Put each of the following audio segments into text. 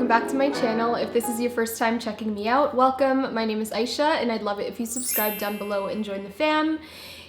welcome back to my channel. If this is your first time checking me out, welcome. My name is Aisha and I'd love it if you subscribe down below and join the fam.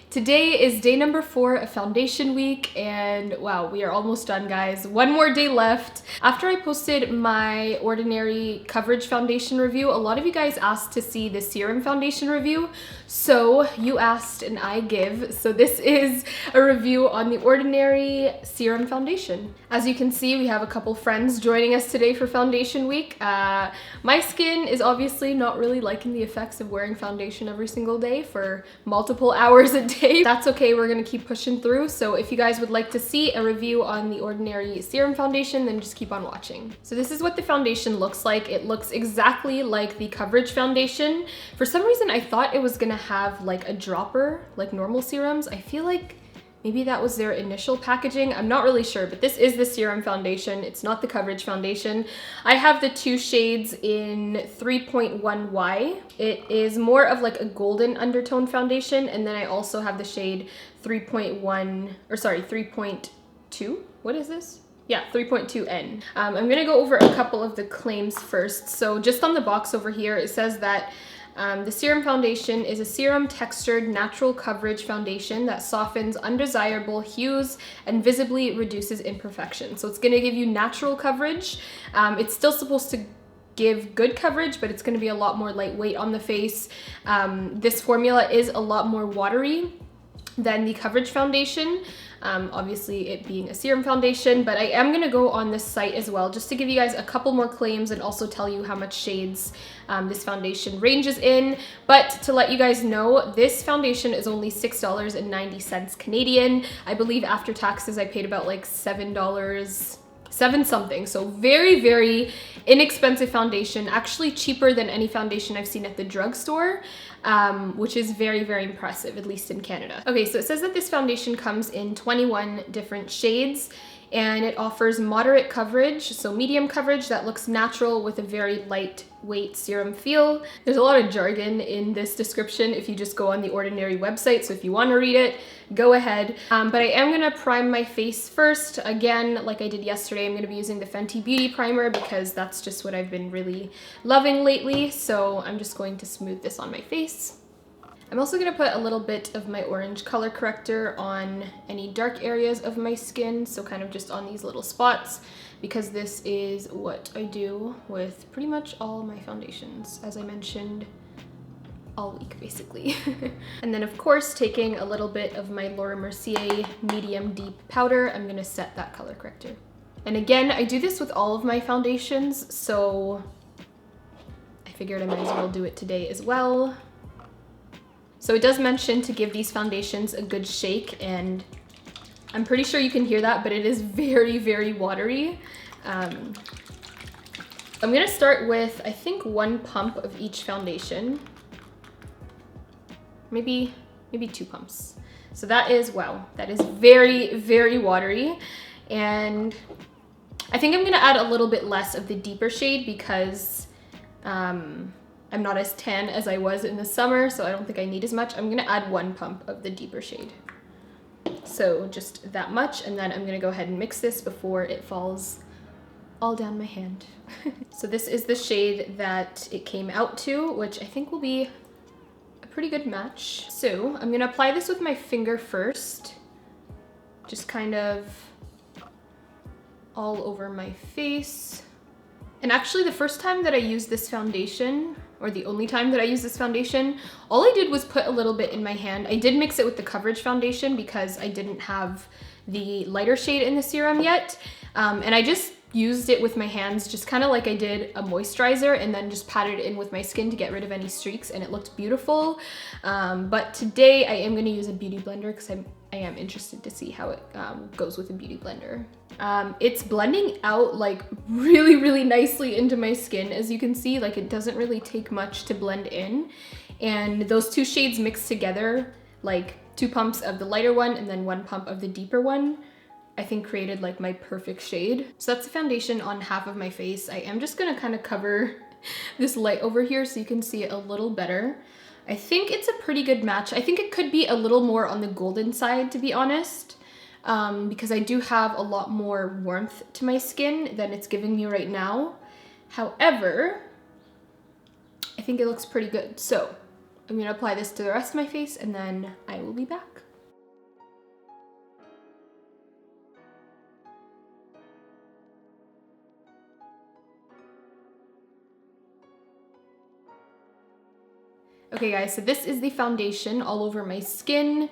Today is day number 4 of foundation week and wow, we are almost done, guys. One more day left. After I posted my ordinary coverage foundation review, a lot of you guys asked to see the serum foundation review. So you asked and I give. So this is a review on the ordinary serum foundation. As you can see, we have a couple friends joining us today for foundation week. My skin is obviously not really liking the effects of wearing foundation every single day for multiple hours a day. That's okay, we're gonna keep pushing through. So if you guys would like to see a review on the ordinary serum foundation, then just keep on watching. So this is what the foundation looks like. It looks exactly like the coverage foundation. For some reason, I thought it was gonna have like a dropper, like normal serums. I feel like maybe that was their initial packaging. I'm not really sure, but this is the serum foundation. It's not the coverage foundation. I have the 2 shades in 3.1Y. It is more of like a golden undertone foundation. And then I also have the shade 3.2. What is this? Yeah, 3.2N. I'm gonna go over a couple of the claims first. So just on the box over here, it says that the serum foundation is a serum textured natural coverage foundation that softens undesirable hues and visibly reduces imperfection. So it's gonna give you natural coverage. It's still supposed to give good coverage, but it's gonna be a lot more lightweight on the face. This formula is a lot more watery than the coverage foundation. Obviously it being a serum foundation, but I am gonna go on this site as well just to give you guys a couple more claims and also tell you how much shades this foundation ranges in. But to let you guys know, this foundation is only $6.90 Canadian. I believe after taxes I paid about like $7 something. So very, very inexpensive foundation, actually cheaper than any foundation I've seen at the drugstore, which is very, very impressive, at least in Canada. Okay, so it says that this foundation comes in 21 different shades and it offers moderate coverage, so medium coverage that looks natural with a very lightweight serum feel. There's a lot of jargon in this description if you just go on the ordinary website, so if you want to read it, go ahead. But I am gonna prime my face first. Again, like I did yesterday, I'm gonna be using the Fenty Beauty Primer because that's just what I've been really loving lately. So I'm just going to smooth this on my face. I'm also gonna put a little bit of my orange color corrector on any dark areas of my skin, so kind of just on these little spots, because this is what I do with pretty much all my foundations, as I mentioned all week basically. And then of course, taking a little bit of my Laura Mercier medium deep powder, I'm gonna set that color corrector. And again, I do this with all of my foundations, so I figured I might as well do it today as well. So it does mention to give these foundations a good shake, and I'm pretty sure you can hear that, but it is very, very watery. I'm gonna start with, I think, 1 pump of each foundation. Maybe 2 pumps. So that is, wow, that is very, very watery. And I think I'm gonna add a little bit less of the deeper shade because I'm not as tan as I was in the summer, so I don't think I need as much. I'm gonna add 1 pump of the deeper shade. So just that much, and then I'm gonna go ahead and mix this before it falls all down my hand. So this is the shade that it came out to, which I think will be a pretty good match. So I'm gonna apply this with my finger first, just kind of all over my face. And actually the first time that I used this foundation, or the only time that I used this foundation, all I did was put a little bit in my hand. I did mix it with the coverage foundation because I didn't have the lighter shade in the serum yet. And I just used it with my hands, just kind of like I did a moisturizer, and then just patted it in with my skin to get rid of any streaks, and it looked beautiful. But today I am gonna use a beauty blender because I am interested to see how it goes with a beauty blender. It's blending out like really, really nicely into my skin. As you can see, like it doesn't really take much to blend in. And those 2 shades mixed together, like 2 pumps of the lighter one and then 1 pump of the deeper one, I think created like my perfect shade. So that's the foundation on half of my face. I am just gonna kind of cover this light over here so you can see it a little better. I think it's a pretty good match. I think it could be a little more on the golden side, to be honest, because I do have a lot more warmth to my skin than it's giving me right now. However, I think it looks pretty good. So I'm gonna apply this to the rest of my face and then I will be back. Okay guys, so this is the foundation all over my skin.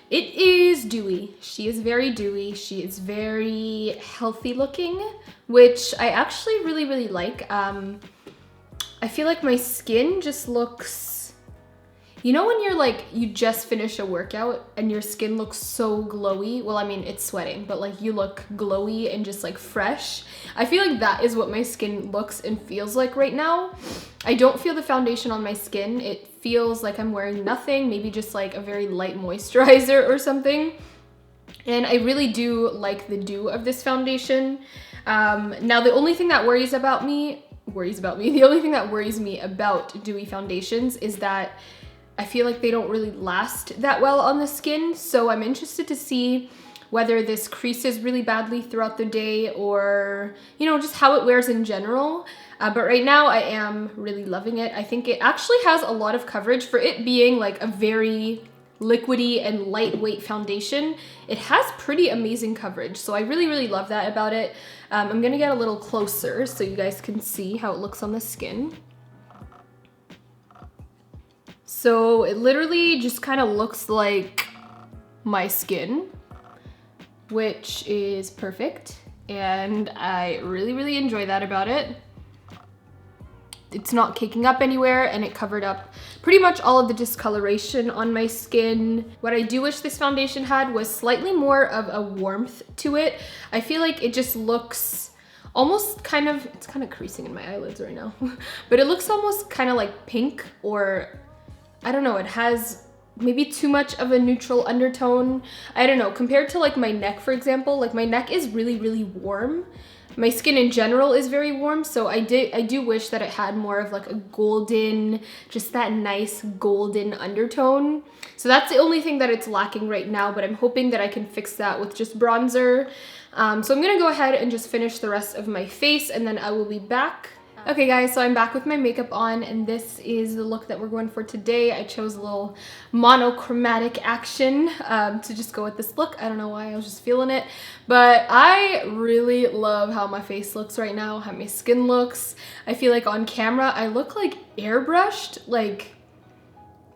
It is dewy. She is very dewy. She is very healthy looking, which I actually really, really like. I feel like my skin just looks, you know when you're like, you just finish a workout and your skin looks so glowy? Well, I mean, it's sweating, but like you look glowy and just like fresh. I feel like that is what my skin looks and feels like right now. I don't feel the foundation on my skin. It feels like I'm wearing nothing, maybe just like a very light moisturizer or something. And I really do like the dew of this foundation. Now the only thing that worries me about dewy foundations is that I feel like they don't really last that well on the skin. So I'm interested to see whether this creases really badly throughout the day or, you know, just how it wears in general. But right now I am really loving it. I think it actually has a lot of coverage for it being like a very liquidy and lightweight foundation. It has pretty amazing coverage. So I really, really love that about it. I'm gonna get a little closer so you guys can see how it looks on the skin. So it literally just kind of looks like my skin, which is perfect. And I really, really enjoy that about it. It's not caking up anywhere and it covered up pretty much all of the discoloration on my skin. What I do wish this foundation had was slightly more of a warmth to it. I feel like it just looks almost kind of, it's kind of creasing in my eyelids right now, but it looks almost kind of like pink, or I don't know, it has maybe too much of a neutral undertone. I don't know, compared to like my neck, for example, like my neck is really, really warm. My skin in general is very warm, so I do wish that it had more of like a golden, just that nice golden undertone. So that's the only thing that it's lacking right now, but I'm hoping that I can fix that with just bronzer. So I'm gonna go ahead and just finish the rest of my face and then I will be back. Okay guys, so I'm back with my makeup on and this is the look that we're going for today. I chose a little monochromatic action to just go with this look. I don't know why, I was just feeling it. But I really love how my face looks right now, how my skin looks. I feel like on camera, I look like airbrushed. Like,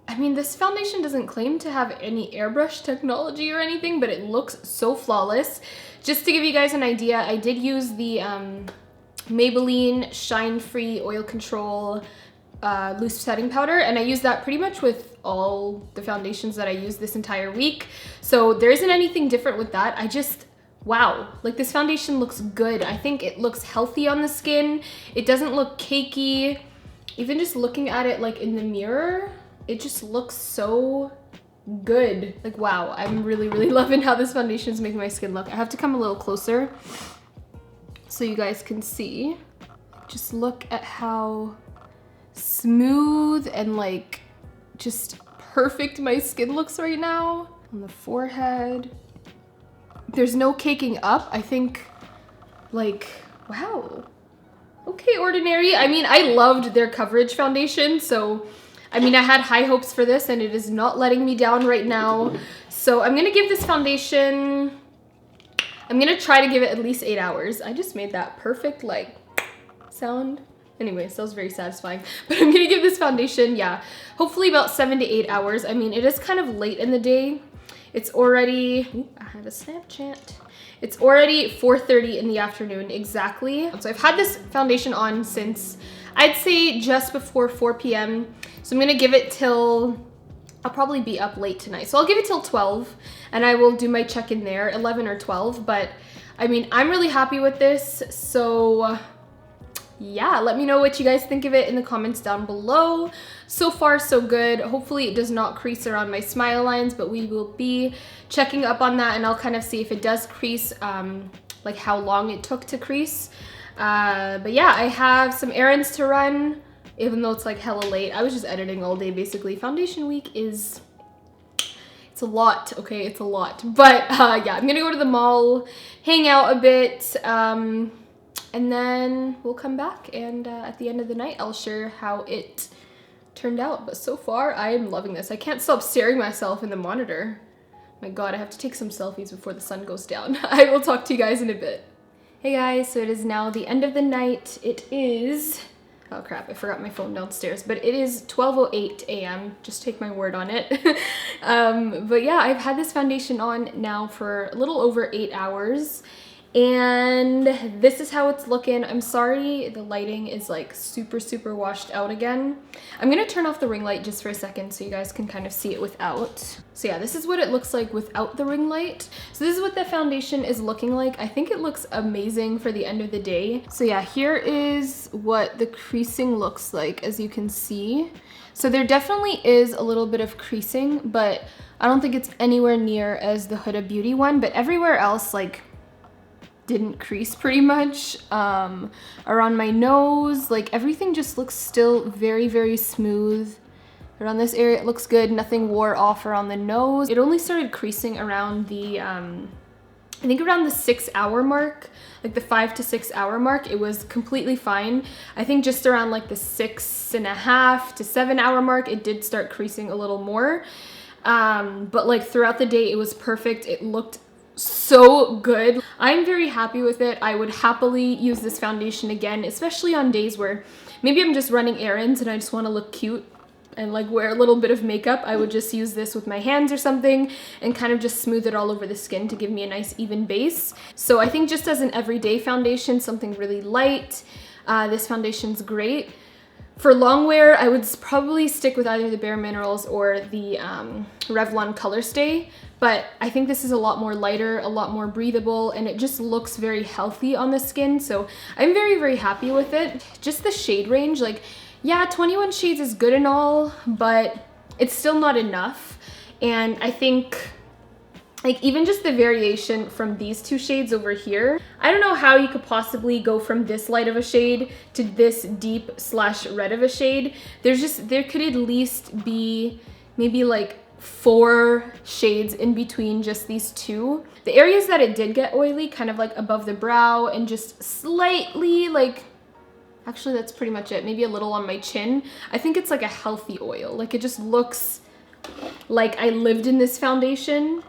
I mean, this foundation doesn't claim to have any airbrush technology or anything, but it looks so flawless. Just to give you guys an idea, I did use the Maybelline Shine Free Oil Control loose setting powder, and I use that pretty much with all the foundations that I used this entire week. So there isn't anything different with that. I just, wow, like this foundation looks good. I think it looks healthy on the skin. It doesn't look cakey. Even just looking at it like in the mirror, it just looks so good. Like, wow, I'm really, really loving how this foundation is making my skin look. I have to come a little closer so you guys can see. Just look at how smooth and like just perfect my skin looks right now. On the forehead, there's no caking up. I think, like, wow. Okay, Ordinary. I mean, I loved their coverage foundation, so I mean, I had high hopes for this and it is not letting me down right now. So I'm gonna give this foundation, I'm gonna try to give it at least 8 hours. I just made that perfect like sound. Anyways, that was very satisfying. But I'm gonna give this foundation, yeah, hopefully about 7 to 8 hours. I mean, it is kind of late in the day. It's already, ooh, I have a Snapchat. It's already 4:30 in the afternoon exactly. So I've had this foundation on since, I'd say just before 4 p.m. So I'm gonna give it till, I'll probably be up late tonight. So I'll give it till 12 and I will do my check-in there, 11 or 12. But I mean, I'm really happy with this. So yeah, let me know what you guys think of it in the comments down below. So far, so good. Hopefully it does not crease around my smile lines, but we will be checking up on that and I'll kind of see if it does crease, like how long it took to crease. But yeah, I have some errands to run, even though it's like hella late. I was just editing all day basically. Foundation week is, it's a lot, okay? It's a lot. But yeah, I'm gonna go to the mall, hang out a bit, And then we'll come back and at the end of the night, I'll share how it turned out. But so far, I am loving this. I can't stop staring myself in the monitor. My God, I have to take some selfies before the sun goes down. I will talk to you guys in a bit. Hey guys, so it is now the end of the night. It is, oh crap, I forgot my phone downstairs, but it is 12:08 a.m. Just take my word on it. But yeah, I've had this foundation on now for a little over 8 hours. And this is how it's looking. I'm sorry the lighting is like super washed out again. I'm gonna turn off the ring light just for a second so you guys can kind of see it without. So yeah, this is what it looks like without the ring light. So this is what the foundation is looking like. I think it looks amazing for the end of the day. So yeah, here is what the creasing looks like, as you can see. So there definitely is a little bit of creasing, but I don't think it's anywhere near as the Huda Beauty one, but everywhere else, like, didn't crease pretty much. Around my nose, like everything just looks still very smooth. Around this area it looks good, nothing wore off around the nose. It only started creasing around the I think around the 6 hour mark, like the 5 to 6 hour mark. It was completely fine. I think just around like the 6.5 to 7 hour mark it did start creasing a little more, but like throughout the day it was perfect. It looked so good. I'm very happy with it. I would happily use this foundation again, especially on days where maybe I'm just running errands and I just want to look cute and like wear a little bit of makeup. I would just use this with my hands or something and kind of just smooth it all over the skin to give me a nice even base. So I think just as an everyday foundation, something really light, this foundation's great. For long wear, I would probably stick with either the Bare Minerals or the Revlon Color Stay, but I think this is a lot more lighter, a lot more breathable, and it just looks very healthy on the skin, so I'm very happy with it. Just the shade range, like, yeah, 21 shades is good and all, but it's still not enough, and I think like even just the variation from these two shades over here, I don't know how you could possibly go from this light of a shade to this deep slash red of a shade. There could at least be maybe like 4 shades in between just these two. The areas that it did get oily, kind of like above the brow and just slightly like, actually that's pretty much it, maybe a little on my chin. I think it's like a healthy oil. Like it just looks like I lived in this foundation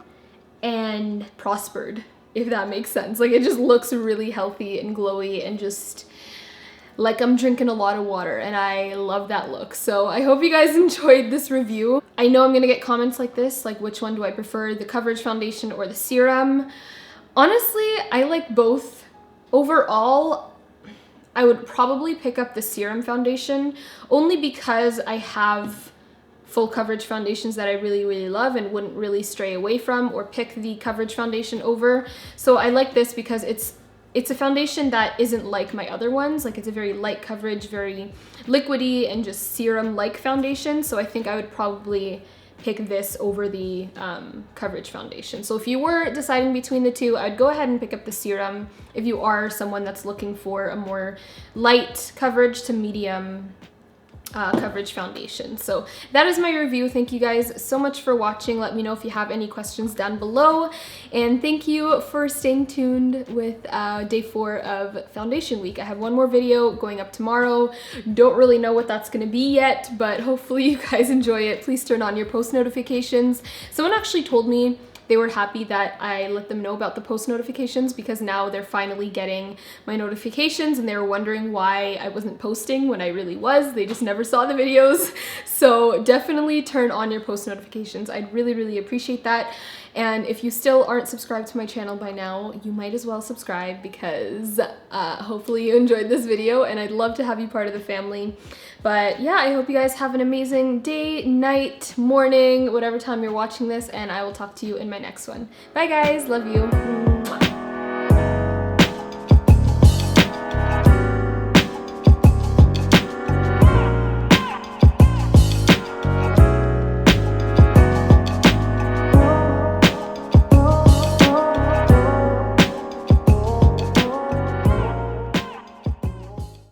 and prospered, if that makes sense. Like it just looks really healthy and glowy and just like I'm drinking a lot of water, and I love that look. So I hope you guys enjoyed this review. I know I'm gonna get comments like this, like which one do I prefer, the coverage foundation or the serum? Honestly, I like both. Overall, I would probably pick up the serum foundation only because I have full coverage foundations that I really love and wouldn't really stray away from or pick the coverage foundation over. So I like this because it's a foundation that isn't like my other ones. Like it's a very light coverage, very liquidy and just serum-like foundation. So I think I would probably pick this over the coverage foundation. So if you were deciding between the two, I'd go ahead and pick up the serum if you are someone that's looking for a more light coverage to medium coverage foundation. So that is my review. Thank you guys so much for watching. Let me know if you have any questions down below, and thank you for staying tuned with day 4 of foundation week. I have one more video going up tomorrow. Don't really know what that's going to be yet, but hopefully you guys enjoy it. Please turn on your post notifications. Someone actually told me they were happy that I let them know about the post notifications because now they're finally getting my notifications, and they were wondering why I wasn't posting when I really was. They just never saw the videos. So definitely turn on your post notifications. I'd really appreciate that. And if you still aren't subscribed to my channel by now, you might as well subscribe because hopefully you enjoyed this video and I'd love to have you part of the family. But yeah, I hope you guys have an amazing day, night, morning, whatever time you're watching this, and I will talk to you in my next one. Bye guys, love you. Mwah.